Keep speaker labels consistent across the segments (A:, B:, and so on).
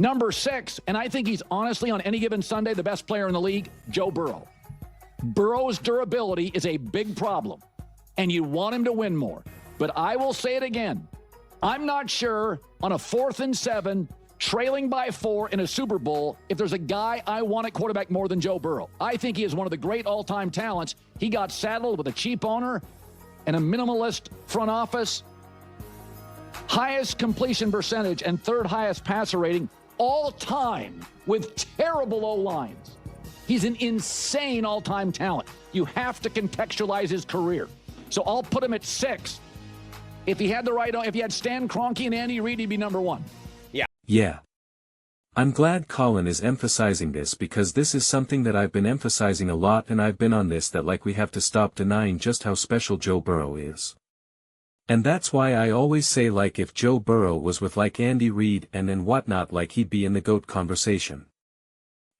A: Number 6, and I think he's honestly on any given Sunday the best player in the league, Joe Burrow. Burrow's durability is a big problem, and you want him to win more. But I will say it again. I'm not sure on a 4th and 7, trailing by 4 in a Super Bowl, if there's a guy I want at quarterback more than Joe Burrow. I think he is one of the great all-time talents. He got saddled with a cheap owner and a minimalist front office. Highest completion percentage and 3rd highest passer rating all time with terrible O-lines. He's an insane all-time talent. You have to contextualize his career. So I'll put him at 6. If he had Stan Kroenke and Andy Reid, he'd be number 1.
B: Yeah. I'm glad Colin is emphasizing this because this is something that I've been emphasizing a lot, and I've been on this that we have to stop denying just how special Joe Burrow is. And that's why I always say if Joe Burrow was with Andy Reid and whatnot, he'd be in the GOAT conversation.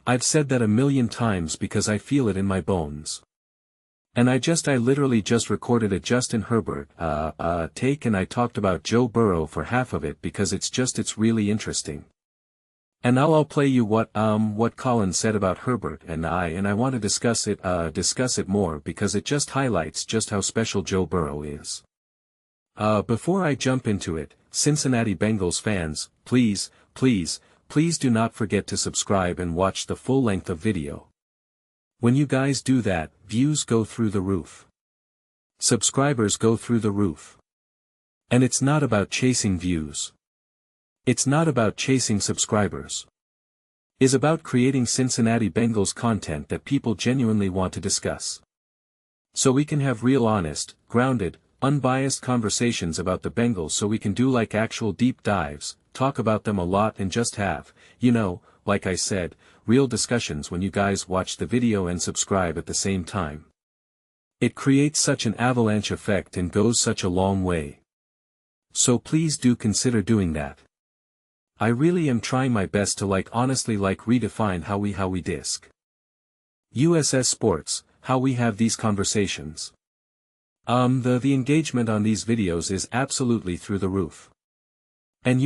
B: I've said that a million times because I feel it in my bones. And I literally just recorded a Justin Herbert take, and I talked about Joe Burrow for half of it because it's really interesting. And I'll play you what Colin said about Herbert, and I want to discuss it more because it just highlights just how special Joe Burrow is. Before I jump into it, Cincinnati Bengals fans, please do not forget to subscribe and watch the full length of video. When you guys do that, views go through the roof. Subscribers go through the roof. And it's not about chasing views. It's not about chasing subscribers. It's about creating Cincinnati Bengals content that people genuinely want to discuss. So we can have real, honest, grounded, unbiased conversations about the Bengals, so we can do actual deep dives, talk about them a lot, and just have, like I said, real discussions when you guys watch the video and subscribe at the same time. It creates such an avalanche effect and goes such a long way. So please do consider doing that. I really am trying my best to honestly redefine how we disc. USS Sports, how we have these conversations. The engagement on these videos is absolutely through the roof. And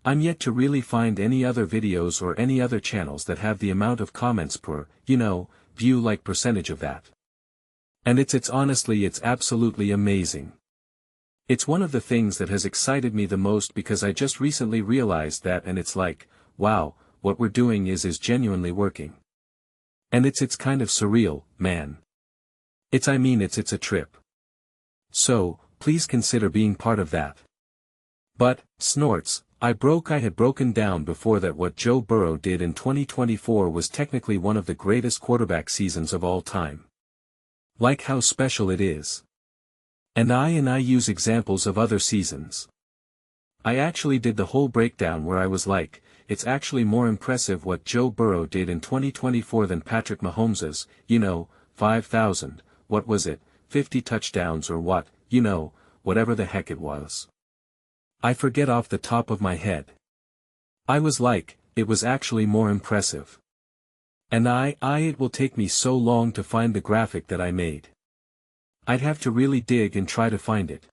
B: I'm yet to really find any other videos or any other channels that have the amount of comments per, view percentage of that. And it's absolutely amazing. It's one of the things that has excited me the most because I just recently realized that, and it's wow, what we're doing is genuinely working. And it's kind of surreal, man. It's a trip. So, please consider being part of that. But, snorts, I had broken down before that what Joe Burrow did in 2024 was technically one of the greatest quarterback seasons of all time. How special it is. And I use examples of other seasons. I actually did the whole breakdown where I was it's actually more impressive what Joe Burrow did in 2024 than Patrick Mahomes's, 5,000, what was it, 50 touchdowns or what, whatever the heck it was. I forget off the top of my head. I was it was actually more impressive. And it will take me so long to find the graphic that I made. I'd have to really dig and try to find it.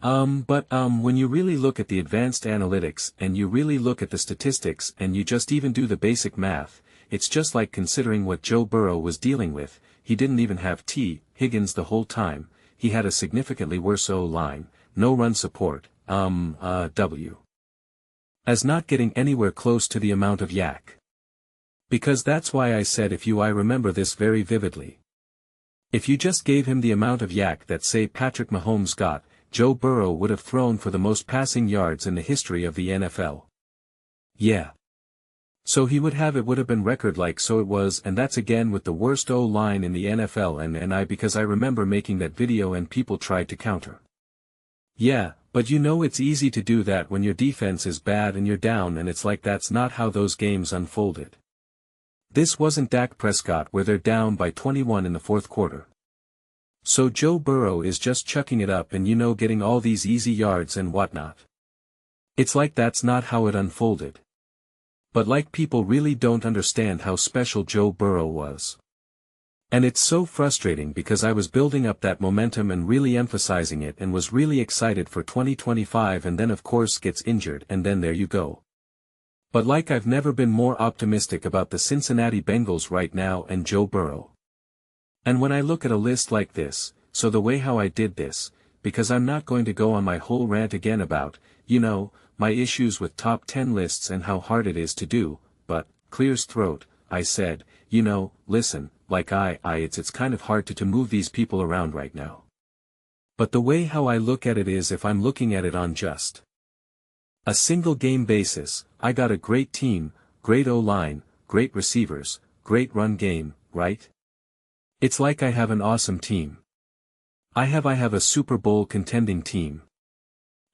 B: But when you really look at the advanced analytics and you really look at the statistics and you just even do the basic math, it's just considering what Joe Burrow was dealing with. He didn't even have T. Higgins the whole time, he had a significantly worse O-line, no run support, W. As not getting anywhere close to the amount of yak. Because that's why I said I remember this very vividly. If you just gave him the amount of yak that say Patrick Mahomes got, Joe Burrow would have thrown for the most passing yards in the history of the NFL. Yeah. So it would have been record so it was, and that's again with the worst O-line in the NFL because I remember making that video and people tried to counter. Yeah, but it's easy to do that when your defense is bad and you're down, and it's that's not how those games unfolded. This wasn't Dak Prescott where they're down by 21 in the fourth quarter. So Joe Burrow is just chucking it up and getting all these easy yards and whatnot. It's that's not how it unfolded. But people really don't understand how special Joe Burrow was. And it's so frustrating because I was building up that momentum and really emphasizing it and was really excited for 2025, and then of course gets injured, and then there you go. But like I've never been more optimistic about the Cincinnati Bengals right now and Joe Burrow. And when I look at a list like this, so the way how I did this, because I'm not going to go on my whole rant again about, my issues with top 10 lists and how hard it is to do, but, clears throat, I said, listen, like it's kind of hard to move these people around right now. But the way how I look at it is if I'm looking at it on just a single game basis, I got a great team, great O-line, great receivers, great run game, right? It's like I have an awesome team. I have a Super Bowl contending team.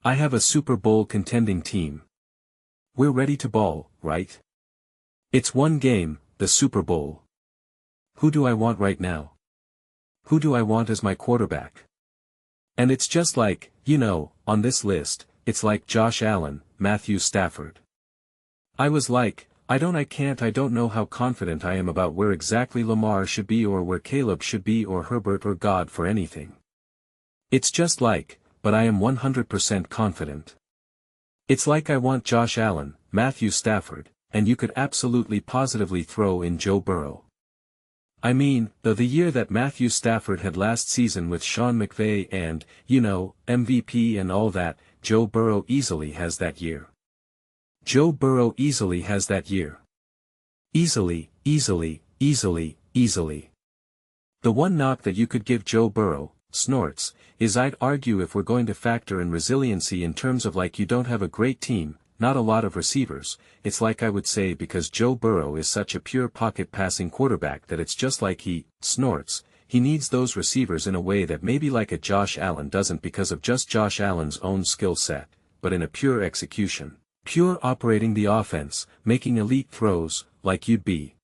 B: I have a Super Bowl contending team. We're ready to ball, right? It's one game, the Super Bowl. Who do I want right now? Who do I want as my quarterback? And it's just like, on this list, it's like Josh Allen, Matthew Stafford. I was like, I don't know how confident I am about where exactly Lamar should be or where Caleb should be or Herbert or God for anything. It's just like, but I am 100% confident. It's like I want Josh Allen, Matthew Stafford, and you could absolutely positively throw in Joe Burrow. I mean, the year that Matthew Stafford had last season with Sean McVay and, MVP and all that, Joe Burrow easily has that year. Joe Burrow easily has that year. Easily. The one knock that you could give Joe Burrow, snorts, is I'd argue if we're going to factor in resiliency in terms of like you don't have a great team, not a lot of receivers, it's like I would say because Joe Burrow is such a pure pocket passing quarterback that it's just like he snorts, he needs those receivers in a way that maybe like a Josh Allen doesn't because of just Josh Allen's own skill set, but in a pure execution, pure operating the offense, making elite throws, like you'd be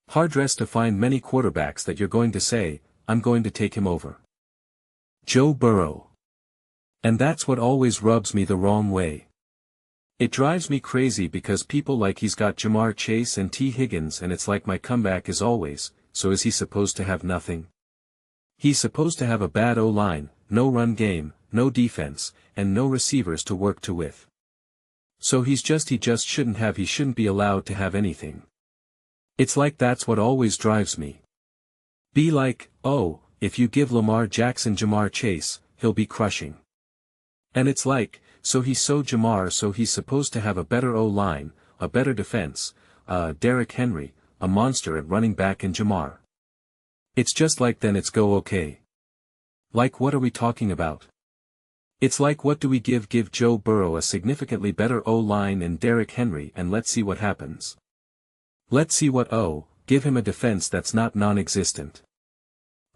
B: hard-dressed to find many quarterbacks that you're going to say, I'm going to take him over Joe Burrow. And that's what always rubs me the wrong way. It drives me crazy because people like he's got Jamar Chase and T. Higgins and it's like my comeback is always, so is he supposed to have nothing? He's supposed to have a bad O-line, no run game, no defense, and no receivers to work to with. So he just shouldn't be allowed to have anything. It's like that's what always drives me. Be like, oh, if you give Lamar Jackson Jamar Chase, he'll be crushing. And it's like, so he's supposed to have a better O-line, a better defense, Derrick Henry, a monster at running back and Jamar. It's just like then it's go okay. Like what are we talking about? It's like what do we give Joe Burrow a significantly better O-line and Derrick Henry and let's see what happens. Let's see give him a defense that's not non-existent.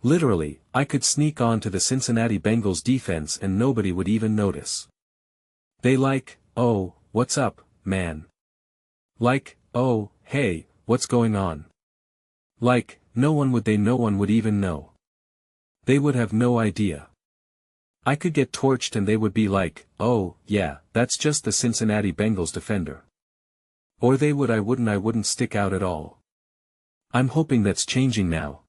B: Literally, I could sneak on to the Cincinnati Bengals defense and nobody would even notice. They like, oh, what's up, man? Like, oh, hey, what's going on? Like, no one would even know. They would have no idea. I could get torched and they would be like, oh, yeah, that's just the Cincinnati Bengals defender. Or they would I wouldn't stick out at all. I'm hoping that's changing now.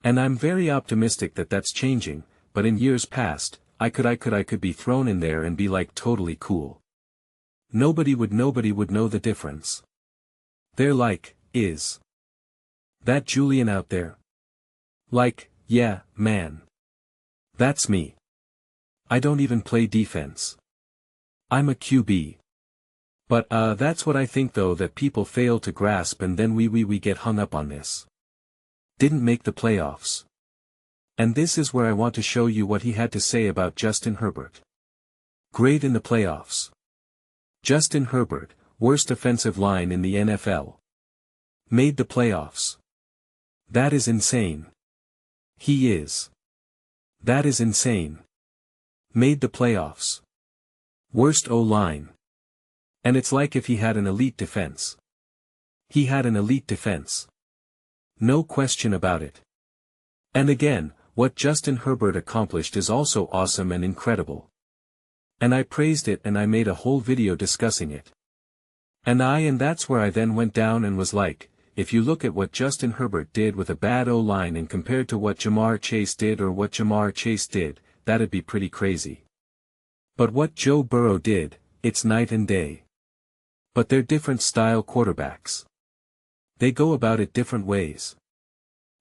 B: And I'm very optimistic that that's changing, but in years past, I could be thrown in there and be like totally cool. Nobody would know the difference. They're like, is that Julian out there? Like, yeah, man. That's me. I don't even play defense. I'm a QB. But that's what I think though that people fail to grasp and then we get hung up on this. Didn't make the playoffs. And this is where I want to show you what he had to say about Justin Herbert. Great in the playoffs. Justin Herbert, worst offensive line in the NFL. Made the playoffs. That is insane. He is. That is insane. Made the playoffs. Worst O-line. And it's like if he had an elite defense. He had an elite defense. No question about it. And again, what Justin Herbert accomplished is also awesome and incredible. And I praised it and I made a whole video discussing it. And that's where I then went down and was like, if you look at what Justin Herbert did with a bad O-line and compared to what Jamar Chase did or what Jamar Chase did, that'd be pretty crazy. But what Joe Burrow did, it's night and day. But they're different style quarterbacks. They go about it different ways.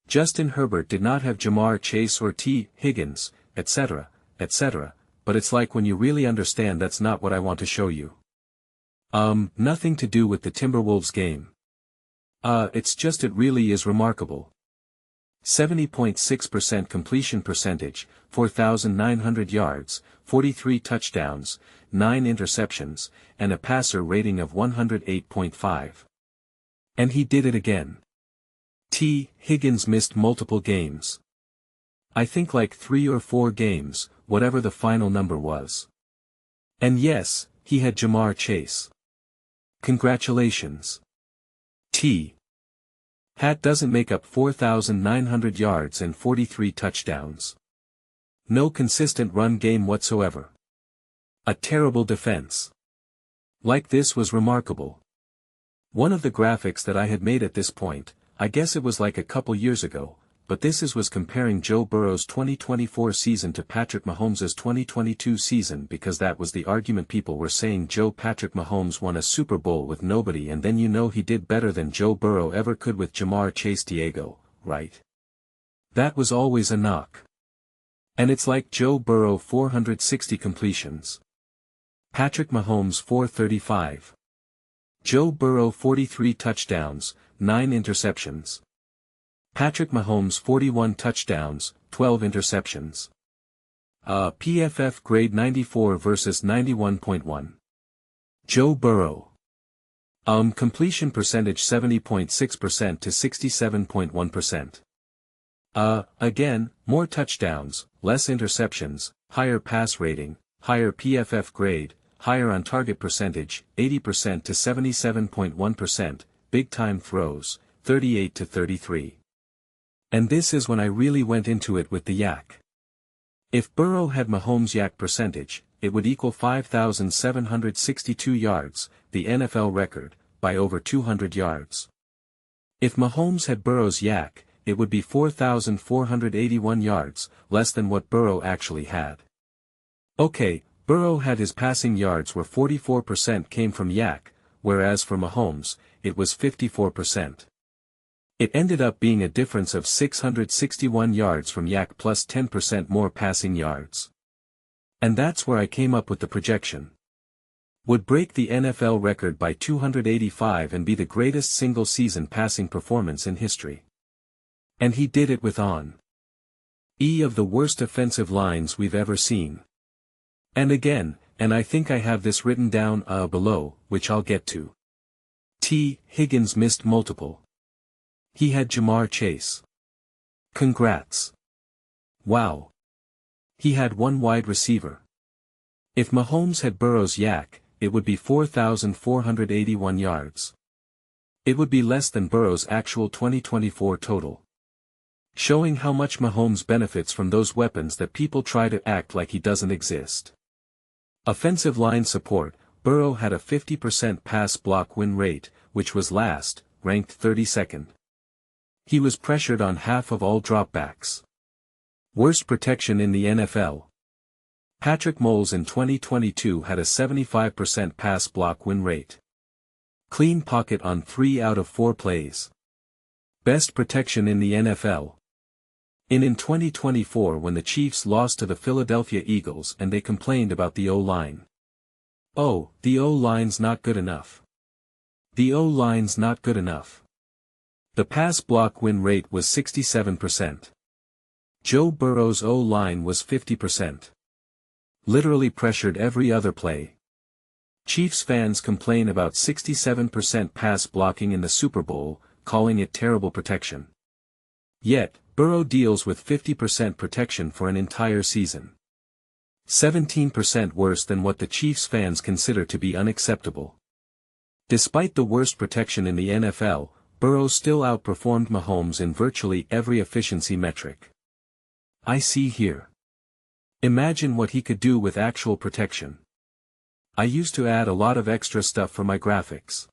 B: Justin Herbert did not have Jamar Chase or T. Higgins, etc., etc., but it's like when you really understand that's not what I want to show you. Nothing to do with the Timberwolves game. It's just it really is remarkable. 70.6% completion percentage, 4,900 yards, 43 touchdowns, 9 interceptions, and a passer rating of 108.5. And he did it again. T. Higgins missed multiple games. I think like 3 or 4 games, whatever the final number was. And yes, he had Jamar Chase. Congratulations. T. Hat doesn't make up 4,900 yards and 43 touchdowns. No consistent run game whatsoever. A terrible defense. Like this was remarkable. One of the graphics that I had made at this point, I guess it was like a couple years ago, but this was comparing Joe Burrow's 2024 season to Patrick Mahomes' 2022 season because that was the argument people were saying. Patrick Mahomes won a Super Bowl with nobody and then he did better than Joe Burrow ever could with Jamar Chase. Diego, right? That was always a knock. And it's like Joe Burrow 460 completions. Patrick Mahomes 435. Joe Burrow 43 touchdowns, 9 interceptions. Patrick Mahomes 41 touchdowns, 12 interceptions. PFF grade 94 versus 91.1. Joe Burrow. Completion percentage 70.6% to 67.1%. Again, more touchdowns, less interceptions, higher pass rating, higher PFF grade, higher on target percentage, 80% to 77.1%, big time throws, 38 to 33. And this is when I really went into it with the yak. If Burrow had Mahomes' yak percentage, it would equal 5,762 yards, the NFL record, by over 200 yards. If Mahomes had Burrow's yak, it would be 4,481 yards, less than what Burrow actually had. Okay, Burrow had his passing yards where 44% came from yak, whereas for Mahomes, it was 54%. It ended up being a difference of 661 yards from yak plus 10% more passing yards. And that's where I came up with the projection. Would break the NFL record by 285 and be the greatest single-season passing performance in history. And he did it with of the worst offensive lines we've ever seen. And again, and I think I have this written down below, which I'll get to. T. Higgins missed multiple. He had Jamar Chase. Congrats. Wow. He had one wide receiver. If Mahomes had Burrow's yak, it would be 4,481 yards. It would be less than Burrow's actual 2024 total. Showing how much Mahomes benefits from those weapons that people try to act like he doesn't exist. Offensive line support, Burrow had a 50% pass block win rate, which was ranked 32nd. He was pressured on half of all dropbacks. Worst protection in the NFL. Patrick Mahomes in 2022 had a 75% pass block win rate. Clean pocket on 3 out of 4 plays. Best protection in the NFL. In 2024 when the Chiefs lost to the Philadelphia Eagles and they complained about the O-line. Oh, the O-line's not good enough. The O-line's not good enough. The pass block win rate was 67%. Joe Burrow's O-line was 50%. Literally pressured every other play. Chiefs fans complain about 67% pass blocking in the Super Bowl, calling it terrible protection. Yet, Burrow deals with 50% protection for an entire season. 17% worse than what the Chiefs fans consider to be unacceptable. Despite the worst protection in the NFL, Burrow still outperformed Mahomes in virtually every efficiency metric. I see here. Imagine what he could do with actual protection. I used to add a lot of extra stuff for my graphics.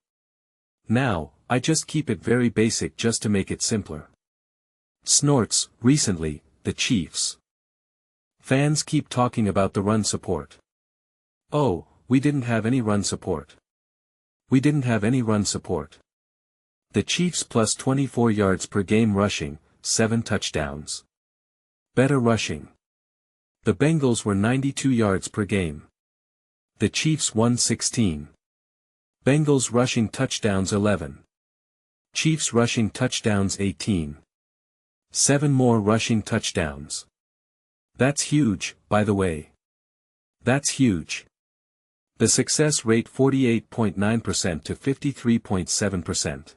B: Now, I just keep it very basic just to make it simpler. Snorts, recently, the Chiefs. Fans keep talking about the run support. Oh, we didn't have any run support. We didn't have any run support. The Chiefs plus 24 yards per game rushing, 7 touchdowns. Better rushing. The Bengals were 92 yards per game. The Chiefs won 16. Bengals rushing touchdowns 11. Chiefs rushing touchdowns 18. 7 more rushing touchdowns. That's huge, by the way. That's huge. The success rate 48.9% to 53.7%.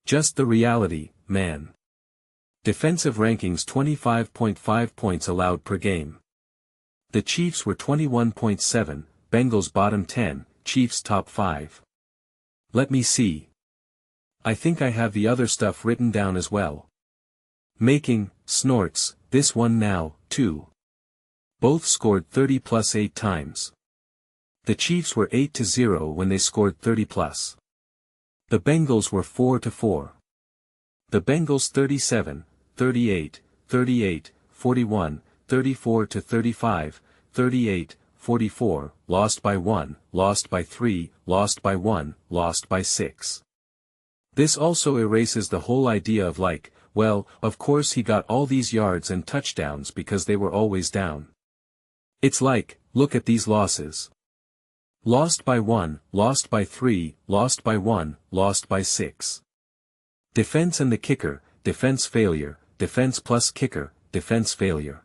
B: Just the reality, man. Defensive rankings 25.5 points allowed per game. The Chiefs were 21.7, Bengals bottom 10, Chiefs top 5. Let me see. I think I have the other stuff written down as well. Making, snorts, this one now, too. Both scored 30 plus 8 times. The Chiefs were 8-0 when they scored 30 plus. The Bengals were 4-4. The Bengals 37, 38, 38, 41, 34-35, 38, 44, lost by 1, lost by 3, lost by 1, lost by 6. This also erases the whole idea of like, well, of course he got all these yards and touchdowns because they were always down. It's like, look at these losses. Lost by 1, lost by 3, lost by 1, lost by 6. Defense and the kicker, defense failure, defense plus kicker, defense failure.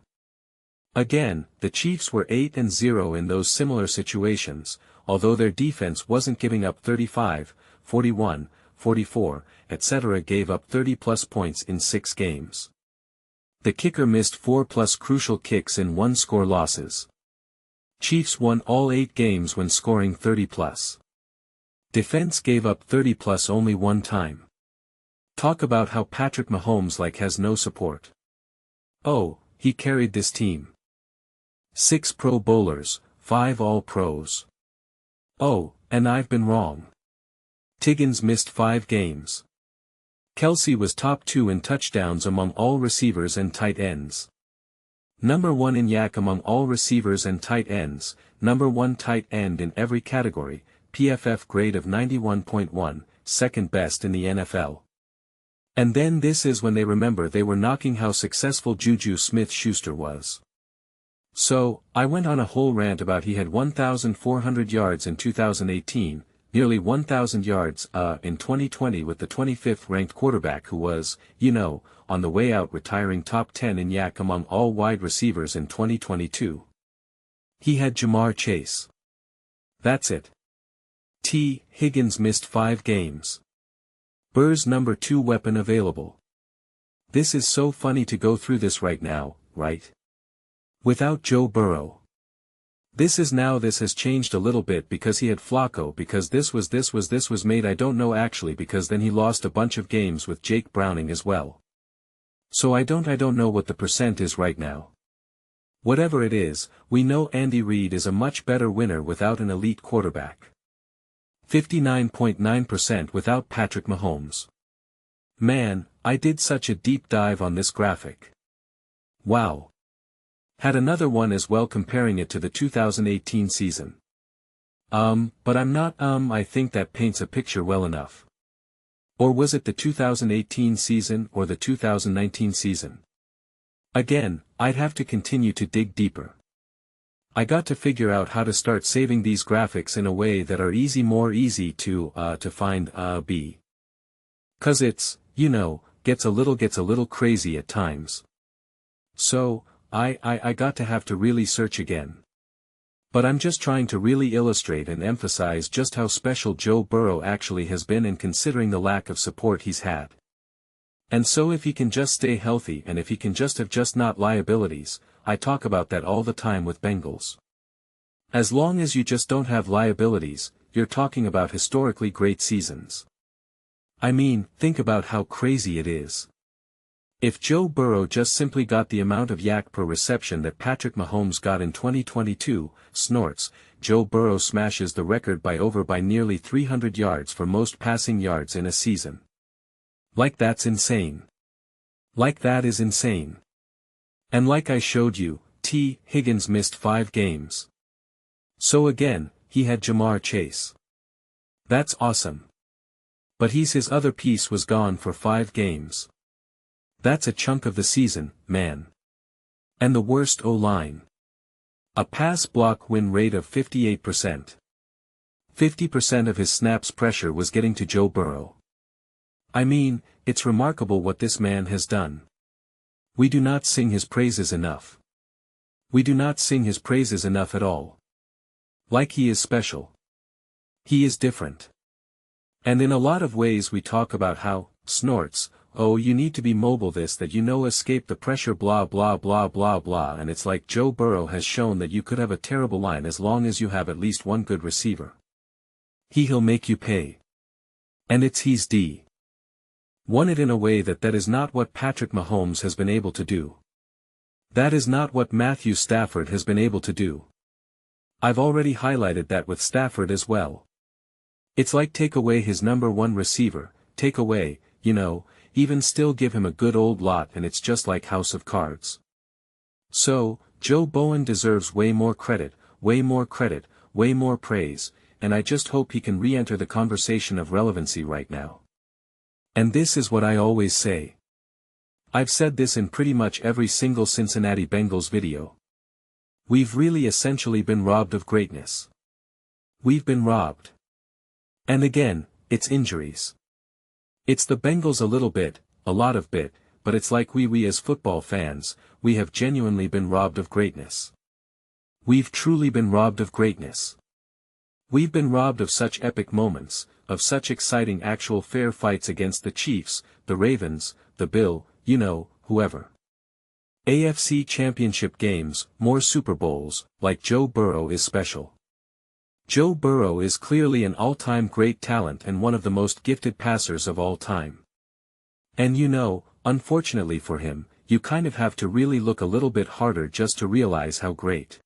B: Again, the Chiefs were 8-0 in those similar situations, although their defense wasn't giving up 35, 41, 44, etc. gave up 30 plus points in 6 games. The kicker missed 4 plus crucial kicks in 1-score losses. Chiefs won all 8 games when scoring 30 plus. Defense gave up 30 plus only one time. Talk about how Patrick Mahomes has no support. Oh, he carried this team. 6 Pro Bowlers, 5 All-Pros. Oh, and I've been wrong. Tiggins missed 5 games. Kelsey was top 2 in touchdowns among all receivers and tight ends. Number 1 in yak among all receivers and tight ends, number 1 tight end in every category, PFF grade of 91.1, second best in the NFL. And then this is when they remember they were knocking how successful Juju Smith-Schuster was. So, I went on a whole rant about he had 1,400 yards in 2018, nearly 1,000 yards, in 2020 with the 25th ranked quarterback who was, on the way out retiring top 10 in yak among all wide receivers in 2022. He had Jamar Chase. That's it. T. Higgins missed 5 games. Burr's number 2 weapon available. This is so funny to go through this right now, right? Without Joe Burrow. This has changed a little bit because he had Flacco because this was made I don't know actually because then he lost a bunch of games with Jake Browning as well. So I don't know what the percent is right now. Whatever it is, we know Andy Reid is a much better winner without an elite quarterback. 59.9% without Patrick Mahomes. Man, I did such a deep dive on this graphic. Wow. Had another one as well comparing it to the 2018 season. But I'm not I think that paints a picture well enough. Or was it the 2018 season or the 2019 season? Again, I'd have to continue to dig deeper. I got to figure out how to start saving these graphics in a way that are more easy to find, be. 'Cause it's, gets a little crazy at times. So, I got to have to really search again. But I'm just trying to really illustrate and emphasize just how special Joe Burrow actually has been and considering the lack of support he's had. And so if he can just stay healthy and if he can just have not liabilities, I talk about that all the time with Bengals. As long as you just don't have liabilities, you're talking about historically great seasons. I mean, think about how crazy it is. If Joe Burrow just simply got the amount of yak per reception that Patrick Mahomes got in 2022, snorts, Joe Burrow smashes the record by nearly 300 yards for most passing yards in a season. That's insane. That is insane. And like I showed you, T. Higgins missed 5 games. So again, he had Jamar Chase. That's awesome. But his other piece was gone for 5 games. That's a chunk of the season, man. And the worst O-line. A pass block win rate of 58%. 50% of his snaps pressure was getting to Joe Burrow. I mean, it's remarkable what this man has done. We do not sing his praises enough. We do not sing his praises enough at all. Like he is special. He is different. And in a lot of ways we talk about how, snorts, oh you need to be mobile this that escape the pressure blah blah blah blah blah, and it's like Joe Burrow has shown that you could have a terrible line as long as you have at least one good receiver. He'll make you pay. And he's won it in a way that is not what Patrick Mahomes has been able to do. That is not what Matthew Stafford has been able to do. I've already highlighted that with Stafford as well. It's like take away his number 1 receiver, take away, even still give him a good old lot and it's just like House of Cards. So, Joe Bowen deserves way more credit, way more praise, and I just hope he can re-enter the conversation of relevancy right now. And this is what I always say. I've said this in pretty much every single Cincinnati Bengals video. We've really essentially been robbed of greatness. We've been robbed. And again, it's injuries. It's the Bengals a little bit, a lot of bit, but it's like we as football fans, we have genuinely been robbed of greatness. We've truly been robbed of greatness. We've been robbed of such epic moments, of such exciting actual fair fights against the Chiefs, the Ravens, the Bill, whoever. AFC Championship games, more Super Bowls, like Joe Burrow is special. Joe Burrow is clearly an all-time great talent and one of the most gifted passers of all time. And unfortunately for him, you kind of have to really look a little bit harder just to realize how great.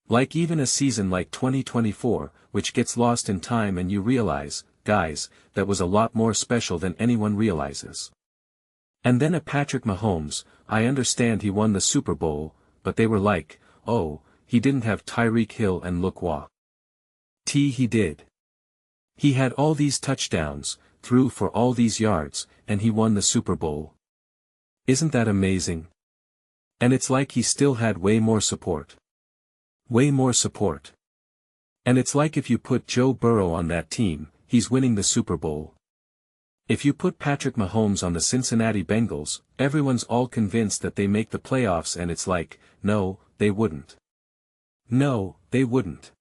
B: Like even a season like 2024, which gets lost in time and you realize, guys, that was a lot more special than anyone realizes. And then a Patrick Mahomes, I understand he won the Super Bowl, but they were like, oh, he didn't have Tyreek Hill and look what he did. He had all these touchdowns, threw for all these yards, and he won the Super Bowl. Isn't that amazing? And it's like he still had way more support. Way more support. And it's like if you put Joe Burrow on that team, he's winning the Super Bowl. If you put Patrick Mahomes on the Cincinnati Bengals, everyone's all convinced that they make the playoffs and it's like, no, they wouldn't. No, they wouldn't.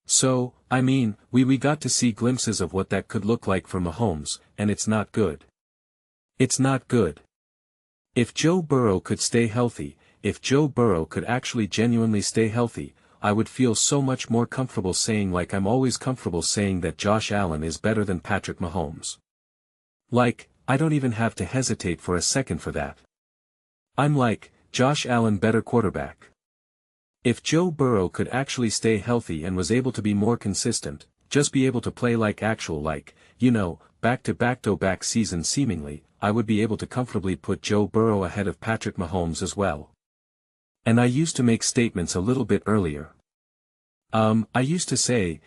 B: So, I mean, we got to see glimpses of what that could look like for Mahomes, and it's not good. It's not good. If Joe Burrow could stay healthy, if Joe Burrow could actually genuinely stay healthy, I would feel so much more comfortable saying like I'm always comfortable saying that Josh Allen is better than Patrick Mahomes. Like, I don't even have to hesitate for a second for that. I'm like, Josh Allen better quarterback. If Joe Burrow could actually stay healthy and was able to be more consistent, just be able to play like actual back-to-back seasons seemingly, I would be able to comfortably put Joe Burrow ahead of Patrick Mahomes as well. And I used to make statements a little bit earlier. I used to say,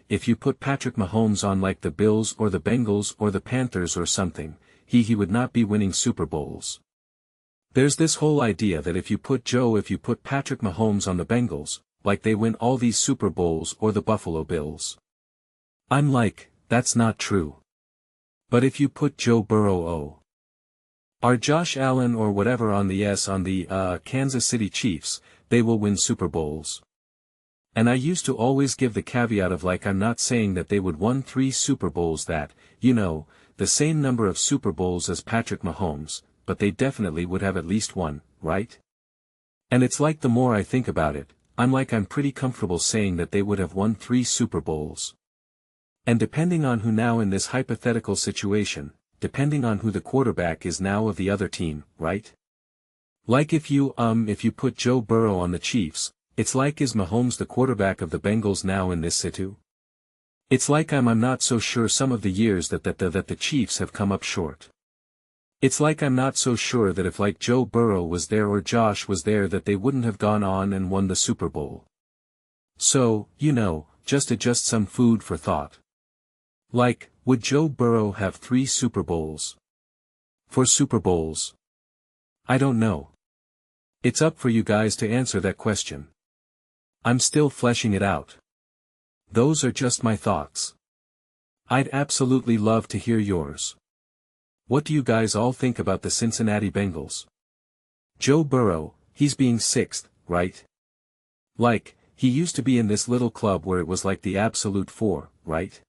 B: if you put Patrick Mahomes on like the Bills or the Bengals or the Panthers or something, he would not be winning Super Bowls. There's this whole idea that if you put Patrick Mahomes on the Bengals, like they win all these Super Bowls or the Buffalo Bills. I'm like, that's not true. But if you put Joe Burrow or Josh Allen or whatever on the Kansas City Chiefs, they will win Super Bowls. And I used to always give the caveat of like I'm not saying that they would won 3 Super Bowls that, the same number of Super Bowls as Patrick Mahomes, but they definitely would have at least one, right? And it's like the more I think about it, I'm pretty comfortable saying that they would have won 3 Super Bowls. And depending on who now in this hypothetical situation, depending on who the quarterback is now of the other team, right? Like if you put Joe Burrow on the Chiefs, it's like is Mahomes the quarterback of the Bengals now in this situ? It's like I'm not so sure some of the years that the Chiefs have come up short. It's like I'm not so sure that if like Joe Burrow was there or Josh was there that they wouldn't have gone on and won the Super Bowl. So, just some food for thought. Like, would Joe Burrow have 3 Super Bowls? 4 Super Bowls? I don't know. It's up for you guys to answer that question. I'm still fleshing it out. Those are just my thoughts. I'd absolutely love to hear yours. What do you guys all think about the Cincinnati Bengals? Joe Burrow, he's being 6th, right? Like, he used to be in this little club where it was like the absolute 4, right?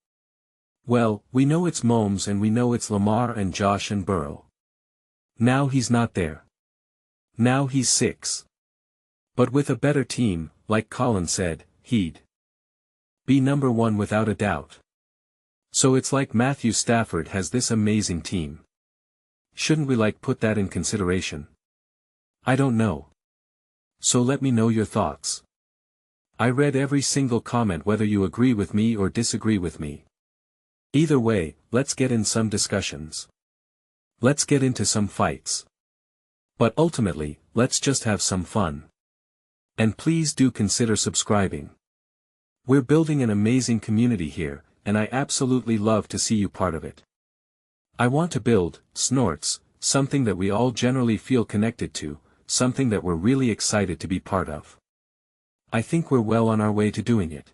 B: Well, we know it's Mahomes and we know it's Lamar and Josh and Burrow. Now he's not there. Now he's 6. But with a better team, like Colin said, he'd be number 1 without a doubt. So it's like Matthew Stafford has this amazing team. Shouldn't we put that in consideration? I don't know. So let me know your thoughts. I read every single comment whether you agree with me or disagree with me. Either way, let's get in some discussions. Let's get into some fights. But ultimately, let's just have some fun. And please do consider subscribing. We're building an amazing community here, and I absolutely love to see you part of it. I want to build, snorts, something that we all generally feel connected to, something that we're really excited to be part of. I think we're well on our way to doing it.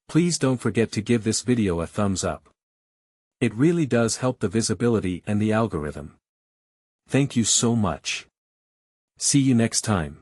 B: Please don't forget to give this video a thumbs up. It really does help the visibility and the algorithm. Thank you so much. See you next time.